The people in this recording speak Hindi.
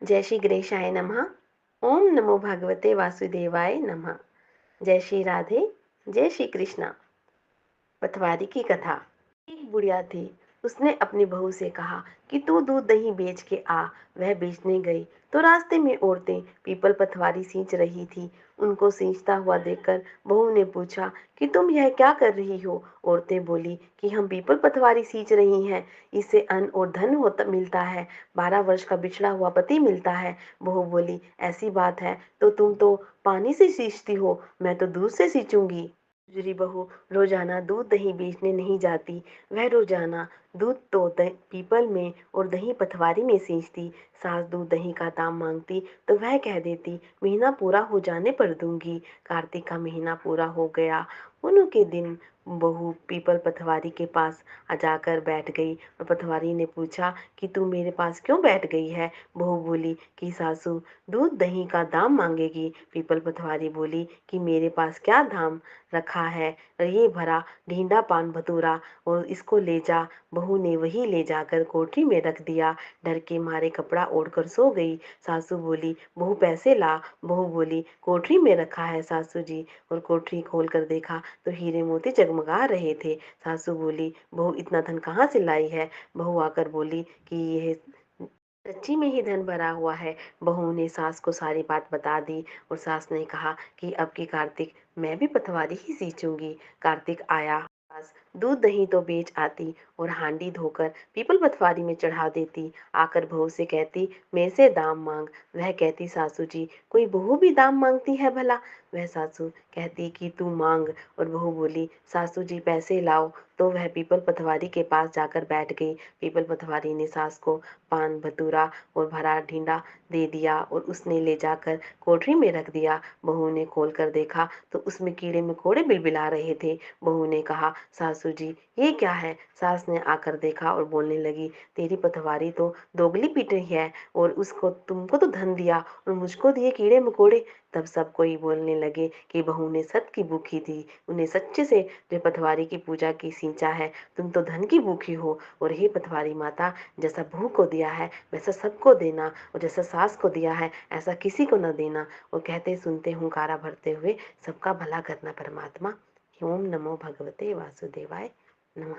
जय श्री गणेशाय नमः। ओम नमो भगवते वासुदेवाय नमः। जय श्री राधे। जय श्री कृष्णा। पतवारी की कथा। एक बुढ़िया थी। उसने अपनी बहू से कहा कि तू दूध दही बेच के आ। वह बेचने गई तो रास्ते में औरतें पीपल पतवारी सींच रही थी। उनको सींचता हुआ देखकर बहू ने पूछा कि तुम यह क्या कर रही हो। औरतें बोली कि हम पीपल पतवारी सींच रही हैं, इससे अन्न और धन होता मिलता है, 12 वर्ष का बिछड़ा हुआ पति मिलता है। बहू बोली ऐसी बात है तो तुम तो पानी से सींचती हो, मैं तो दूध से सींचूंगी। गुजरी बहू रोजाना दूध दही बेचने नहीं जाती। वह रोजाना दूध तो पीपल में और दही पथवारी में सींचती। सास दूध दही का दाम मांगती तो वह कह देती महीना पूरा हो जाने पर दूंगी। कार्तिक का महीना पूरा हो गया। उन्हों के दिन बहू पीपल पथवारी के पास जाकर बैठ गई और पथवारी ने पूछा कि तू मेरे पास क्यों बैठ गई है। बहू बोली कि सासू दूध दही का दाम मांगेगी। पीपल पथवारी बोली कि मेरे पास क्या दाम रखा है, ये भरा ढींढा पान भतूरा, और इसको ले जा। बहू ने वही ले जाकर कोठरी में रख दिया। डर के मारे कपड़ा ओढ़कर सो गई। सासू बोली बहू पैसे ला। बहू बोली कोठरी में रखा है सासू जी। और कोठरी खोल कर देखा तो हीरे मोती जगमगा रहे थे। सासू बोली बहू इतना धन कहाँ से लाई है। बहू आकर बोली कि यह सच्ची में ही धन भरा हुआ है। बहू ने सास को सारी बात बता दी और सास ने कहा कि अब की कार्तिक मैं भी पतवारी ही सींचूंगी। कार्तिक आया। सास दूध दही तो बेच आती और हांडी धोकर पीपल पतवारी में चढ़ा देती। आकर बहू से कहती मेरे से दाम मांग। वह कहती सासू जी कोई बहू भी दाम मांगती है भला। वह सासू कहती कि तू मांग। और बहू बोली सासू जी पैसे लाओ। तो वह पीपल पतवारी के पास जाकर बैठ गई। पीपल पतवारी ने सास को पान भतूरा और भरा ढींडा दे दिया और उसने ले जाकर कोठरी में रख दिया। बहू ने खोल कर देखा तो उसमें कीड़े मकोड़े बिलबिला रहे थे। बहू ने कहा सासू जी ये क्या है। सास ने आकर देखा और बोलने लगी तेरी पतवारी तो दोगली पीट रही है, और उसको तुमको तो धन दिया और मुझको दिए कीड़े मकोड़े। तब सब कोई बोलने लगे कि बहू ने सत की भूखी थी, उन्हें सच्चे से जो पतवारी की पूजा की सींचा है। तुम तो धन की भूखी हो। और हे पतवारी माता, जैसा बहू को दिया है वैसा सबको देना, और जैसा सास को दिया है ऐसा किसी को न देना। और कहते सुनते हुंकारा भरते हुए सबका भला करना परमात्मा। ओम नमो भगवते वासुदेवाय नमः।